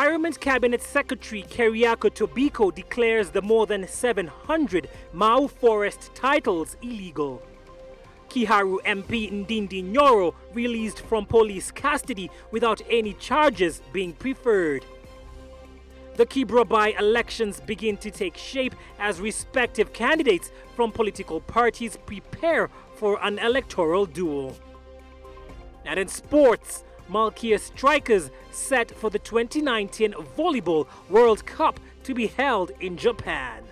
Environment Cabinet Secretary Keriako Tobiko declares the more than 700 Mau forest titles illegal. Kiharu MP Ndindi Nyoro released from police custody without any charges being preferred. The Kibra by-elections begin to take shape as respective candidates from political parties prepare for an electoral duel. And in sports, Malkia strikers set for the 2019 Volleyball World Cup to be held in Japan.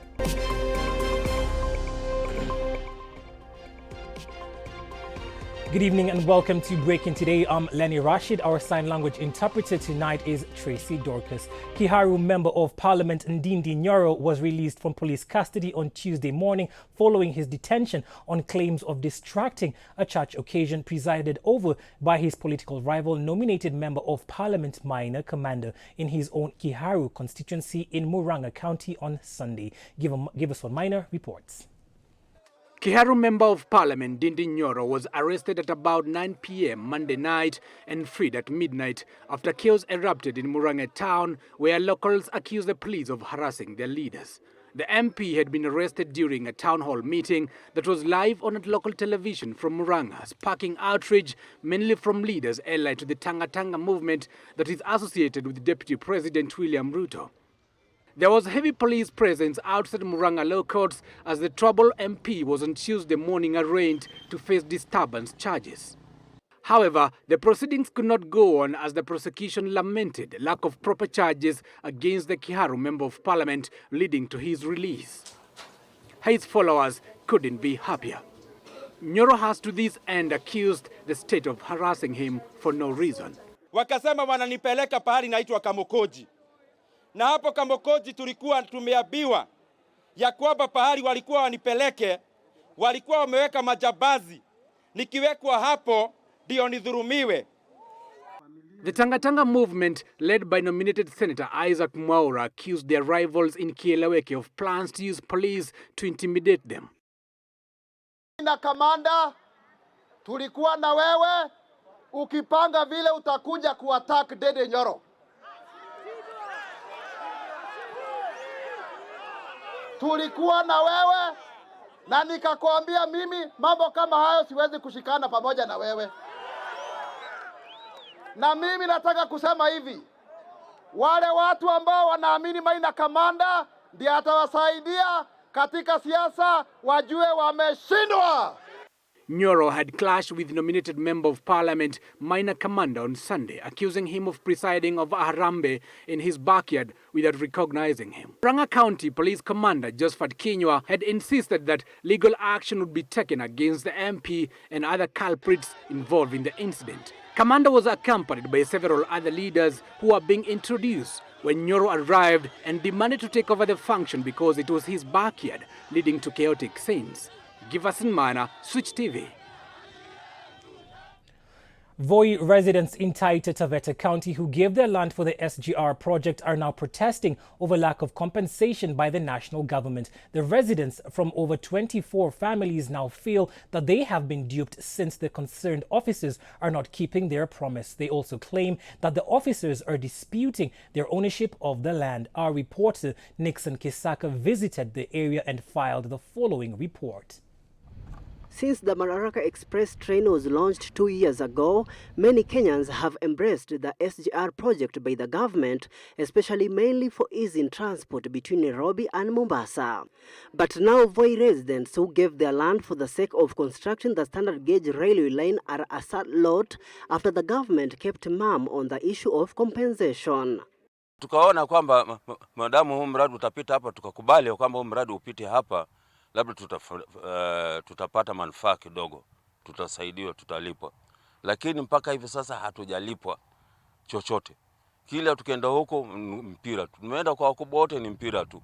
Good evening and welcome to Breaking Today. I'm Lenny Rashid. Our sign language interpreter tonight is Tracy Dorcas. Kiharu Member of Parliament Ndindi Nyoro was released from police custody on Tuesday morning following his detention on claims of distracting a church occasion presided over by his political rival, nominated Member of Parliament Minor Commander in his own Kiharu constituency in Murang'a County on Sunday. Give us what Minor reports. Kiharu Member of Parliament Ndindi Nyoro was arrested at about 9 p.m. Monday night and freed at midnight after chaos erupted in Murang'a town, where locals accused the police of harassing their leaders. The MP had been arrested during a town hall meeting that was live on local television from Murang'a, sparking outrage mainly from leaders allied to the Tanga Tanga movement that is associated with Deputy President William Ruto. There was heavy police presence outside Murang'a law courts as the troubled MP was on Tuesday morning arraigned to face disturbance charges. However, the proceedings could not go on as the prosecution lamented lack of proper charges against the Kiharu Member of Parliament, leading to his release. His followers couldn't be happier. Nyoro has to this end accused the state of harassing him for no reason. Wakasema wananipeleka pahali naitwa Kamokoji. Na hapo Kamokoji tulikuwa tumeambiwa ya kwamba pahali walikuwa wanipeleke walikuwa wameweka majabazi, nikiwekwa hapo ndio nidhurumiwe. The Tanga Tanga movement, led by nominated Senator Isaac Mwaura, accused their rivals in Kieleweke of plans to use police to intimidate them. Na kamanda, tulikuwa na wewe ukipanga vile utakuja kuattack Ndindi Nyoro. Tulikuwa na wewe na nikakwambia mimi mambo kama hayo siwezi kushikana pamoja na wewe. Na mimi nataka kusema hivi, wale watu ambao wanaamini Maina Kamanda ndiye atawasaidia katika siasa wajue wameshindwa. Nyoro had clashed with nominated Member of Parliament Minor Commander on Sunday, accusing him of presiding over a harambe in his backyard without recognizing him. Murang'a County Police Commander Josephat Kinywa had insisted that legal action would be taken against the MP and other culprits involved in the incident. Commander was accompanied by several other leaders who were being introduced when Nyoro arrived and demanded to take over the function because it was his backyard, leading to chaotic scenes. Give us in Mana, Switch TV. Voi residents in Taita Taveta County who gave their land for the SGR project are now protesting over lack of compensation by the national government. The residents from over 24 families now feel that they have been duped since the concerned officers are not keeping their promise. They also claim that the officers are disputing their ownership of the land. Our reporter Nixon Kisaka visited the area and filed the following report. Since the Murang'a Express train was launched 2 years ago, many Kenyans have embraced the SGR project by the government, especially mainly for easing transport between Nairobi and Mombasa. But now Voi residents who gave their land for the sake of constructing the standard gauge railway line are a sad lot after the government kept mum on the issue of compensation. Tukaona kwamba madamu huu mradi utapita hapa, tukakubali kwamba huu mradi upite hapa, labda tutapata manufaa kidogo, tutasaidiwa, tutalipwa. Lakini mpaka hivi sasa hatujalipwa chochote. Kila tukienda huko mpira, tumeenda kwa wakubwa wote ni mpira tu.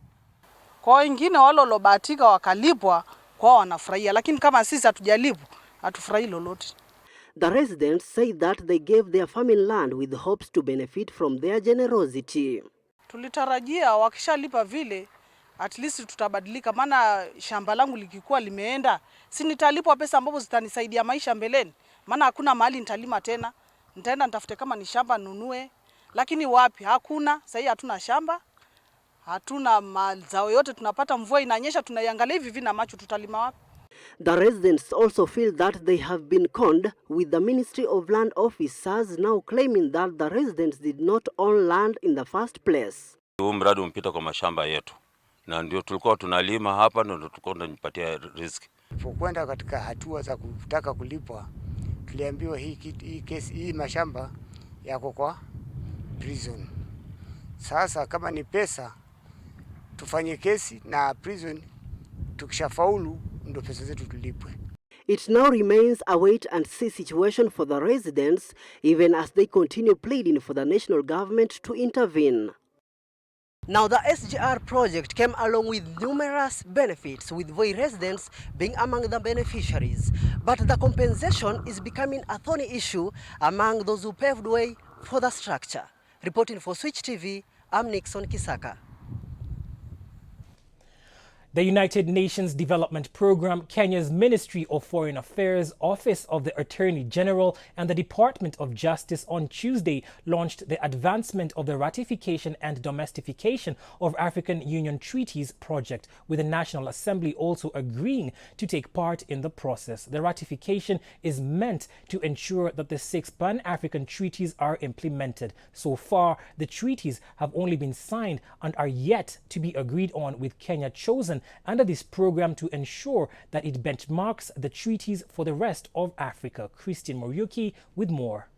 Kwa wengine wale waliobahatika wakalipwa kwa wanafurahia, lakini kama sisi hatujalipwa hatufurahi lolote. The residents say that they gave their family land with hopes to benefit from their generosity. Tulitarajia wakishalipa vile at least tutabadilika, maana shamba langu likikuwa limeenda si nitalipwa pesa ambazo zitanisaidia maisha mbeleni, maana hakuna mahali nitalima tena. Nitaenda nitafute kama ni shamba nunue, lakini wapi? Hakuna. Sasa hatuna shamba, hatuna mazao yote, tunapata mvua inanyesha, tunaiangalia hivi na macho, tutalima wapi? The residents also feel that they have been conned, with the Ministry of Land officers now claiming that the residents did not own land in the first place. Huu mradi umpita kwa mashamba yetu, na ndio tulikuwa tunalima hapa, ndio tulikuwa tunajipatia riziki. Kwenda katika hatua za kutaka kulipwa, tuliambiwa hii mashamba yako kwa prison. Sasa kama ni pesa, tufanye kesi na prison, tukishafaulu ndio pesa zetu tulipwe. It now remains a wait and see situation for the residents, even as they continue pleading for the national government to intervene. Now, the SGR project came along with numerous benefits, with Voi residents being among the beneficiaries. But the compensation is becoming a thorny issue among those who paved way for the structure. Reporting for Switch TV, I'm Nixon Kisaka. The United Nations Development Programme, Kenya's Ministry of Foreign Affairs, Office of the Attorney General and the Department of Justice on Tuesday launched the Advancement of the Ratification and Domestication of African Union Treaties project, with the National Assembly also agreeing to take part in the process. The ratification is meant to ensure that the 6 Pan-African treaties are implemented. So far, the treaties have only been signed and are yet to be agreed on, with Kenya chosen under this program to ensure that it benchmarks the treaties for the rest of Africa. Christian Muriuki with more.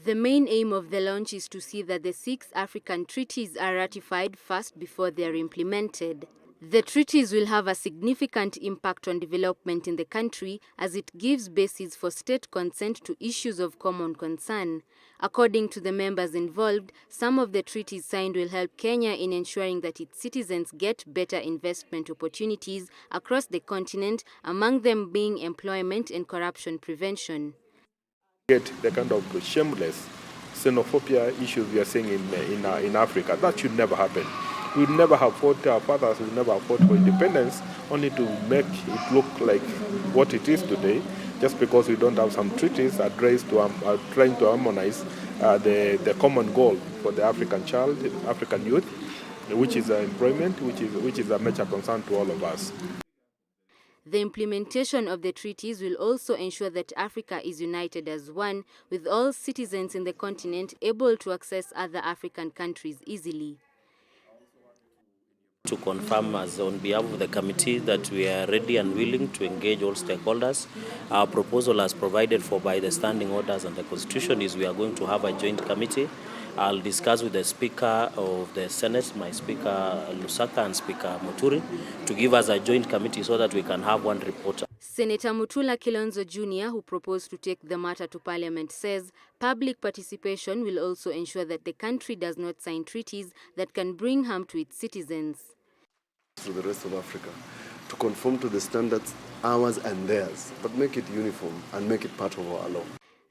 The main aim of the launch is to see that the 6 African treaties are ratified first before they are implemented. The treaties will have a significant impact on development in the country, as it gives basis for state consent to issues of common concern. According to the members involved, some of the treaties signed will help Kenya in ensuring that its citizens get better investment opportunities across the continent, among them being employment and corruption prevention. Get the kind of shameless xenophobia issues we are seeing in Africa. That should never happen. We would never have fought, our fathers would never have fought for independence, only to make it look like what it is today, just because we don't have some treaties addressed to trying to harmonize the common goal for the African child, African youth, which is employment, which is a major concern to all of us. The implementation of the treaties will also ensure that Africa is united as one, with all citizens in the continent able to access other African countries easily. To confirm, as on behalf of the committee, that we are ready and willing to engage all stakeholders. Our proposal, as provided for by the standing orders and the Constitution, is we are going to have a joint committee. I'll discuss with the Speaker of the Senate, my Speaker Lusaka and Speaker Muturi, to give us a joint committee so that we can have one report. Senator Mutula Kilonzo Jr., who proposed to take the matter to Parliament, says public participation will also ensure that the country does not sign treaties that can bring harm to its citizens. To the rest of Africa, to conform to the standards, ours and theirs, but make it uniform and make it part of our law.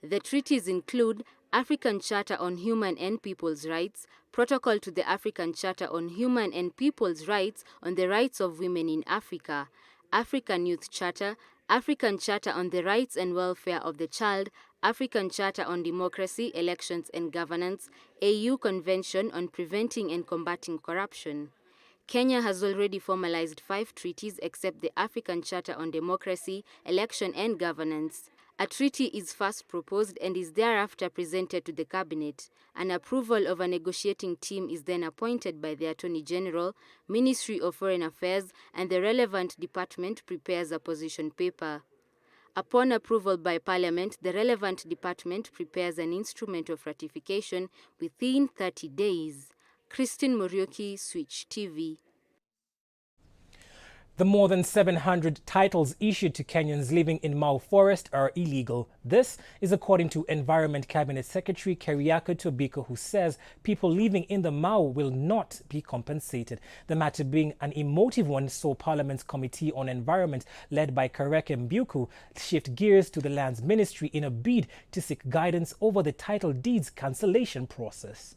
The treaties include African Charter on Human and People's Rights, Protocol to the African Charter on Human and People's Rights on the Rights of Women in Africa, African Youth Charter, African Charter on the Rights and Welfare of the Child, African Charter on Democracy, Elections and Governance, AU Convention on Preventing and Combating Corruption. Kenya has already formalized 5 treaties except the African Charter on Democracy, Election and Governance. A treaty is first proposed and is thereafter presented to the Cabinet. An approval of a negotiating team is then appointed by the Attorney General, Ministry of Foreign Affairs, and the relevant department prepares a position paper. Upon approval by Parliament, the relevant department prepares an instrument of ratification within 30 days. Christine Muriuki, Switch TV. The more than 700 titles issued to Kenyans living in Mau Forest are illegal. This is according to Environment Cabinet Secretary Keriako Tobiko, who says people living in the Mau will not be compensated. The matter being an emotive one, so Parliament's Committee on Environment, led by Kareke Mbuku, shift gears to the Lands Ministry in a bid to seek guidance over the title deeds cancellation process.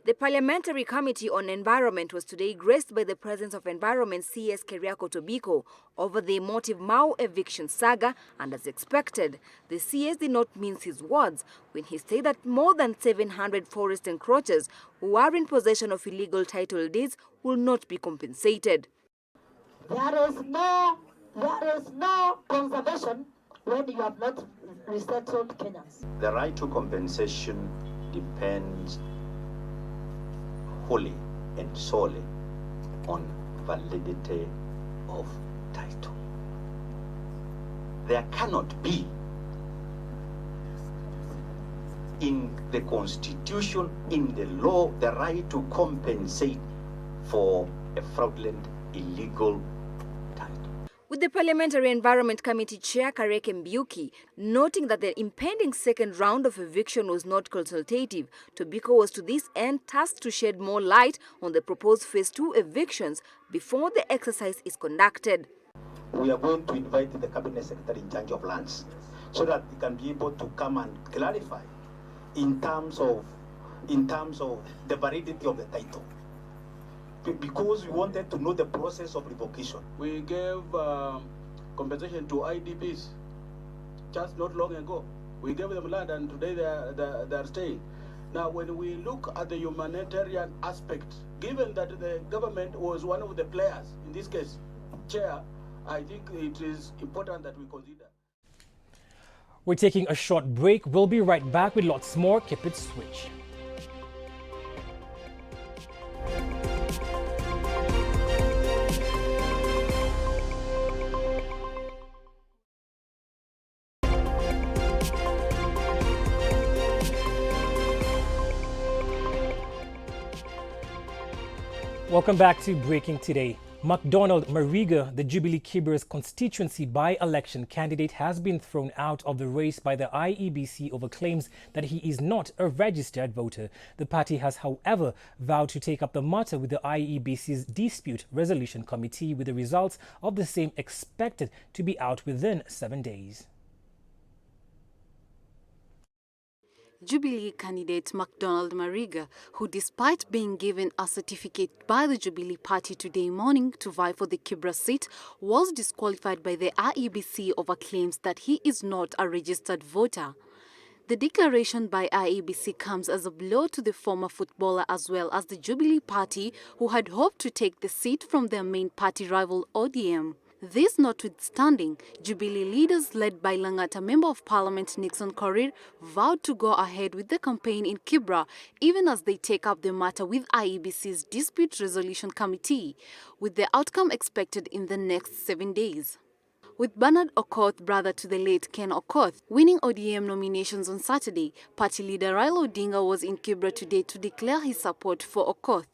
The Parliamentary Committee on Environment was today graced by the presence of Environment CS Keriako Tobiko over the emotive Mau eviction saga, and as expected, the CS did not mince his words when he said that more than 700 forest encroachers who are in possession of illegal title deeds will not be compensated. There is no conservation when you have not resettled Kenyans. The right to compensation depends wholly and solely on validity of title. There cannot be in the Constitution, in the law, the right to compensate for a fraudulent, illegal title. With the Parliamentary Environment Committee Chair Kareke Mbiuki noting that the impending second round of eviction was not consultative, Tobiko was to this end tasked to shed more light on the proposed Phase 2 evictions before the exercise is conducted. We are going to invite the Cabinet Secretary in charge of lands so that he can be able to come and clarify in terms of the validity of the title. Because we wanted to know the process of revocation. We gave compensation to IDPs just not long ago. We gave them land and today they are staying. Now when we look at the humanitarian aspect, given that the government was one of the players, in this case, Chair, I think it is important that we consider. We're taking a short break. We'll be right back with lots more. Keep it switched. Welcome back to Breaking Today. MacDonald Mariga, the Jubilee Kibra's constituency by-election candidate, has been thrown out of the race by the IEBC over claims that he is not a registered voter. The party has, however, vowed to take up the matter with the IEBC's Dispute Resolution Committee, with the results of the same expected to be out within 7 days. Jubilee candidate MacDonald Mariga, who despite being given a certificate by the Jubilee Party today morning to vie for the Kibra seat, was disqualified by the IEBC over claims that he is not a registered voter. The declaration by IEBC comes as a blow to the former footballer as well as the Jubilee Party, who had hoped to take the seat from their main party rival ODM. This notwithstanding, Jubilee leaders led by Langata Member of Parliament Nixon Korir vowed to go ahead with the campaign in Kibra, even as they take up the matter with IEBC's Dispute Resolution Committee, with the outcome expected in the next 7 days. With Bernard Okoth, brother to the late Ken Okoth, winning ODM nominations on Saturday, party leader Raila Odinga was in Kibra today to declare his support for Okoth.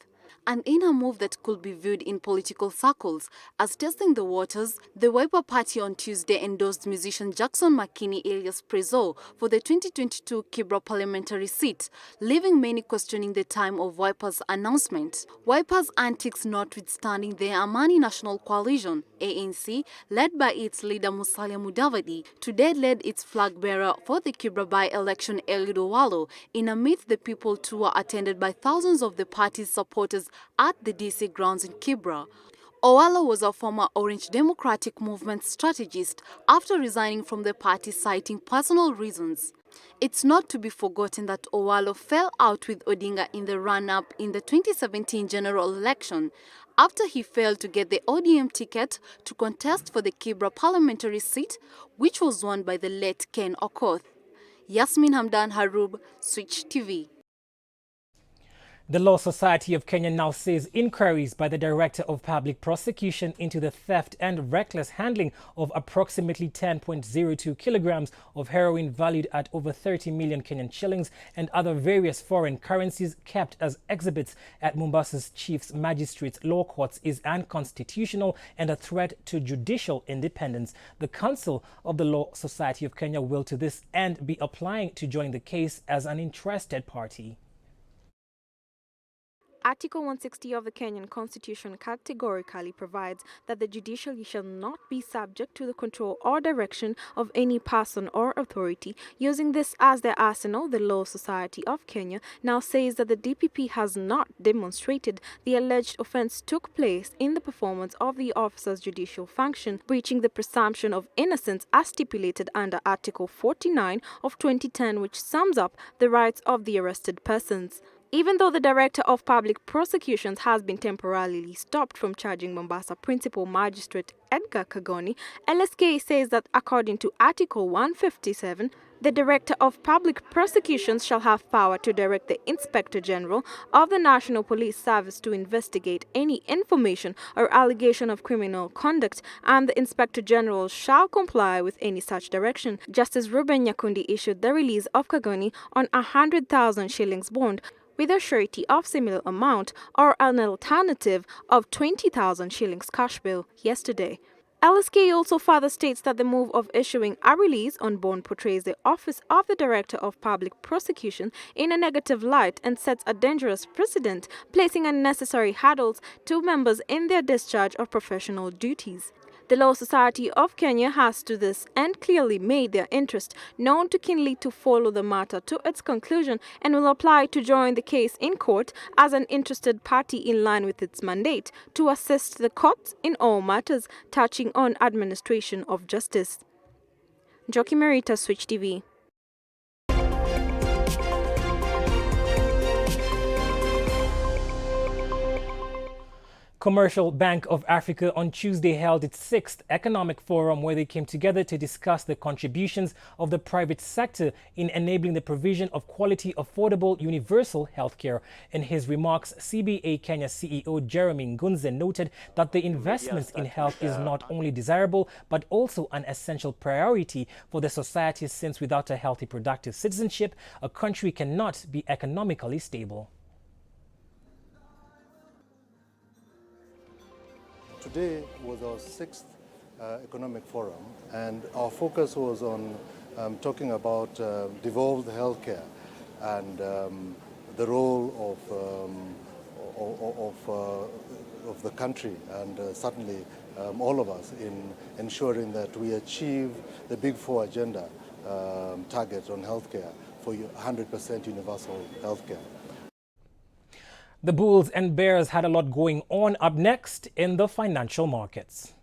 And in a move that could be viewed in political circles as testing the waters, the Wiper Party on Tuesday endorsed musician Jackson McKinney alias Prezzo for the 2022 Kibra parliamentary seat, leaving many questioning the time of Wiper's announcement. Wiper's antics notwithstanding, the Amani National Coalition, ANC, led by its leader Musalia Mudavadi, today led its flag bearer for the Kibra by-election Eliud Owalo in a Meet the People tour attended by thousands of the party's supporters at the DC grounds in Kibra. Owalo was a former Orange Democratic Movement strategist after resigning from the party citing personal reasons. It's not to be forgotten that Owalo fell out with Odinga in the run-up in the 2017 general election after he failed to get the ODM ticket to contest for the Kibra parliamentary seat, which was won by the late Ken Okoth. Yasmin Hamdan Harub, Switch TV. The Law Society of Kenya now says inquiries by the Director of Public Prosecution into the theft and reckless handling of approximately 10.02 kilograms of heroin valued at over 30 million Kenyan shillings and other various foreign currencies kept as exhibits at Mombasa's Chief Magistrate's Law Courts is unconstitutional and a threat to judicial independence. The Council of the Law Society of Kenya will to this end be applying to join the case as an interested party. Article 160 of the Kenyan Constitution categorically provides that the judiciary shall not be subject to the control or direction of any person or authority. Using this as their arsenal, the Law Society of Kenya now says that the DPP has not demonstrated the alleged offence took place in the performance of the officer's judicial function, breaching the presumption of innocence as stipulated under Article 49 of 2010, which sums up the rights of the arrested persons. Even though the Director of Public Prosecutions has been temporarily stopped from charging Mombasa Principal Magistrate Edgar Kagoni, LSK says that according to Article 157, the Director of Public Prosecutions shall have power to direct the Inspector General of the National Police Service to investigate any information or allegation of criminal conduct, and the Inspector General shall comply with any such direction. Justice Ruben Nyakundi issued the release of Kagoni on 100,000 shillings bond, with a surety of similar amount or an alternative of 20,000 shillings cash bill yesterday. LSK also further states that the move of issuing a release on bond portrays the office of the Director of Public Prosecution in a negative light and sets a dangerous precedent, placing unnecessary hurdles to members in their discharge of professional duties. The Law Society of Kenya has to this end clearly made their interest known to keenly to follow the matter to its conclusion and will apply to join the case in court as an interested party in line with its mandate to assist the courts in all matters touching on administration of justice. Joki Merita, Switch TV. Commercial Bank of Africa on Tuesday held its 6th Economic Forum, where they came together to discuss the contributions of the private sector in enabling the provision of quality, affordable, universal healthcare. In his remarks, CBA Kenya CEO Jeremy Ngunze noted that the investments in health is not only desirable but also an essential priority for the society, since without a healthy, productive citizenship, a country cannot be economically stable. Today was our 6th Economic Forum, and our focus was on talking about devolved healthcare and the role of the country and certainly all of us in ensuring that we achieve the Big Four agenda target on healthcare for 100% universal healthcare. The bulls and bears had a lot going on. Up next in the financial markets.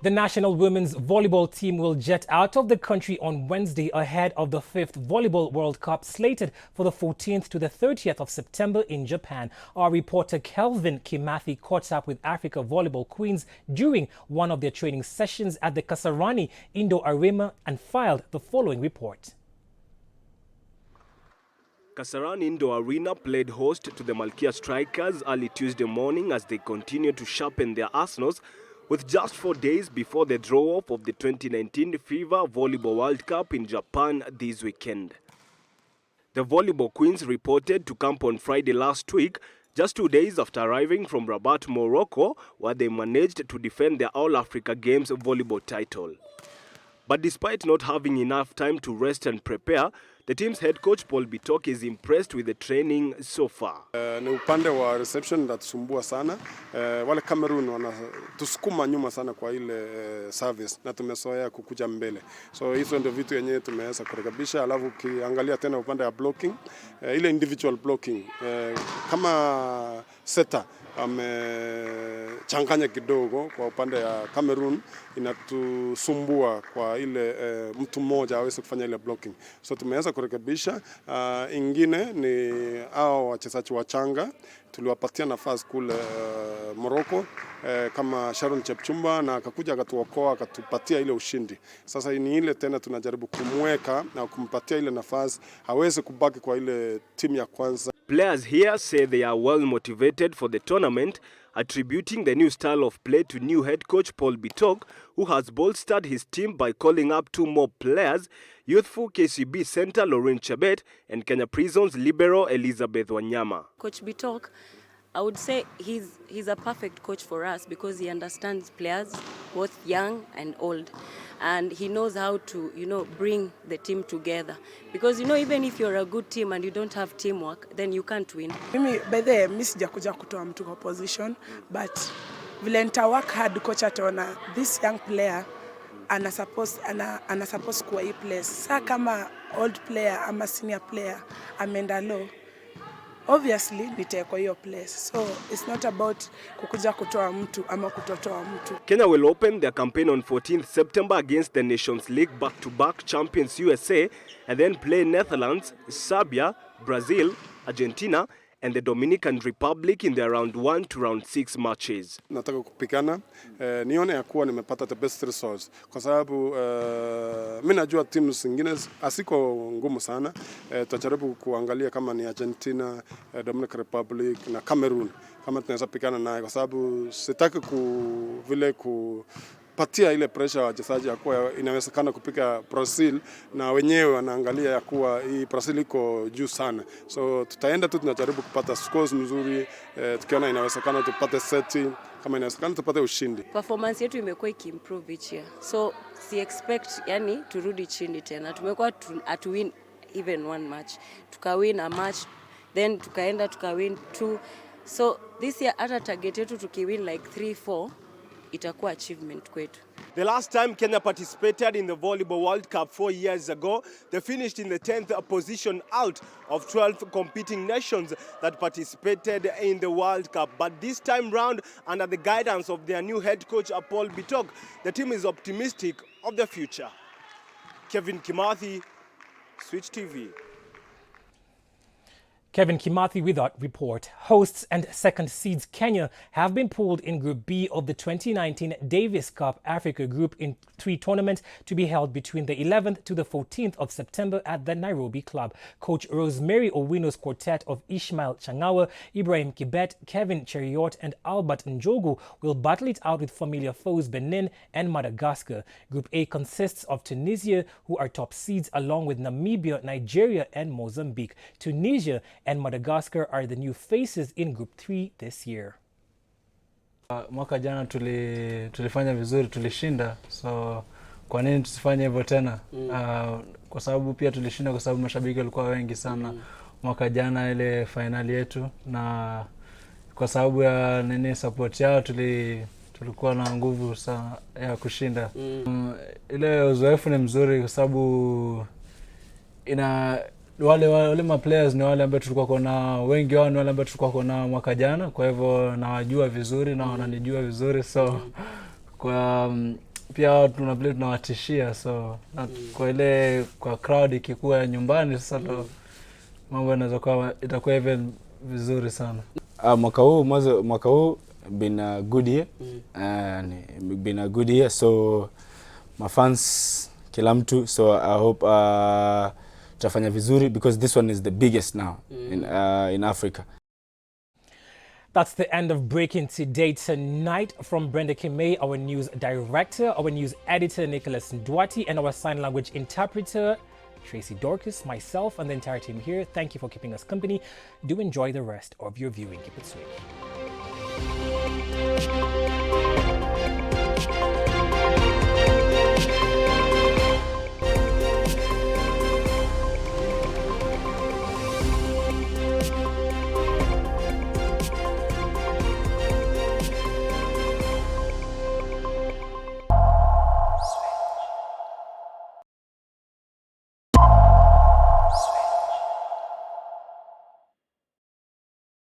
The national women's volleyball team will jet out of the country on Wednesday ahead of the 5th Volleyball World Cup slated for the 14th to the 30th of September in Japan. Our reporter Kelvin Kimathi caught up with Africa Volleyball Queens during one of their training sessions at the Kasarani Indoor Arena and filed the following report. Kasarani Indoor Arena played host to the Malkia Strikers early Tuesday morning as they continue to sharpen their arsenals, with just 4 days before the draw-off of the 2019 FIBA Volleyball World Cup in Japan this weekend. The Volleyball Queens reported to camp on Friday last week, just 2 days after arriving from Rabat, Morocco, where they managed to defend their All-Africa Games volleyball title. But despite not having enough time to rest and prepare, the team's head coach Paul Bitok is impressed with the training so far. Ni upande wa reception natusumbua sana. Wale Cameroon wanatusukuma nyuma sana kwa ile service na tumesoea kukuja mbele. So hizo ndio vitu yenyewe tumeweza kurekebisha. Alafu ukiangalia tena upande ya blocking, ile individual blocking, kama setter amechanganya kidogo kwa upande ya Cameroon, inatusumbua kwa ile mtu mmoja aweze kufanya ile blocking. So tumeweza kurekebisha. Ingine ni hao wachezaji wachanga tuliwapatia nafasi kule Morocco, kama Sharon Chepchumba, na akakuja akatuokoa akatupatia ile ushindi. Sasa ni ile tena tunajaribu kumweka na kumpatia ile nafasi aweze kubaki kwa ile timu ya kwanza. Players here say they are well motivated for the tournament, attributing the new style of play to new head coach Paul Bitok, who has bolstered his team by calling up 2 more players, youthful KCB center Lauren Chebet and Kenya Prisons libero Elizabeth Wanyama. Coach Bitok, I would say he's a perfect coach for us because he understands players, both young and old. And he knows how to, bring the team together. Because, even if you're a good team and you don't have teamwork, then you can't win. Mimi, by the way, sijakuja kutoa mtu kwa position, but vile nita work hard coach ataona this young player ana suppose kuwa hii place. Saa kama old player ama senior player ameenda low, obviously nitaekwa hiyo place. So it's not about kukuja kutoa mtu ama kutotoa mtu. Kenya will open their campaign on 14th September against the Nations League back-to-back champions USA and then play Netherlands, Serbia, Brazil, Argentina and the Dominican Republic in their round 1 to round 6 matches. Nataka kupigana nione ya kuwa nimepata the best results kwa sababu mimi najua timu zingine asiko ngumu sana. Tutajaribu kuangalia kama ni Argentina, Dominican Republic na Cameroon kama tunaweza pigana naye kwa sababu sitaki patia ile pressure wachezaji ya kuwa inawezekana kupika Brazil na wenyewe wanaangalia ya kuwa hii Brazil iko juu sana. So tutaenda tu tunajaribu kupata scores mzuri, tukiona inawezekana tupate seti, kama inawezekana tupate ushindi. Performance yetu imekuwa ikimprove each year. So si expect turudi chini tena. Tumekuwa to win even one match. Tukawin a match, then tukaenda tukawin 2. So this year hata target yetu tukiwin like 3-4 itakuwa achievement kwetu. The last time Kenya participated in the Volleyball World Cup 4 years ago, they finished in the 10th position out of 12 competing nations that participated in the World Cup. But this time round, under the guidance of their new head coach Paul Bitok, the team is optimistic of the future. Kevin Kimathi, Switch TV. Kevin Kimathi with that report. Hosts and second seeds Kenya have been pulled in Group B of the 2019 Davis Cup Africa Group in 3 tournament to be held between the 11th to the 14th of September at the Nairobi Club. Coach Rosemary Owino's quartet of Ishmael Changawa, Ibrahim Kibet, Kevin Cheriot and Albert Njogu will battle it out with familiar foes Benin and Madagascar. Group A consists of Tunisia, who are top seeds, along with Namibia, Nigeria and Mozambique. Tunisia and Madagascar are the new faces in Group 3 this year. Mwaka jana tulifanya vizuri, tulishinda. So kwa nini tusifanye hivyo tena? Kwa sababu pia tulishinda kwa sababu mashabiki walikuwa wengi sana mwaka jana ile finali yetu, na kwa sababu ya support yao tulikuwa na nguvu sana ya kushinda. Ile uzoefu ni mzuri kwa sababu wale ma players ni wale ambao tulikuwa kuna wengi wao ni wale ambao tulikuwa kuna mwaka jana, kwa hivyo nawajua vizuri na wananijua vizuri. So kwa pia tunawatishia, so kwa crowd ikikuwa nyumbani sasa mambo yanaweza kuwa itakuwa even vizuri sana. Mwaka huu been a good year, been a good year, so my fans kila mtu, so I hope tutafanya vizuri because this one is the biggest now in Africa. That's the end of Breaking Today tonight. From Brenda Kimei, our news director, our news editor Nicholas Ndwati, and our sign language interpreter Tracy Dorcas, myself and the entire team here. Thank you for keeping us company. Do enjoy the rest of your viewing. Keep it sweet.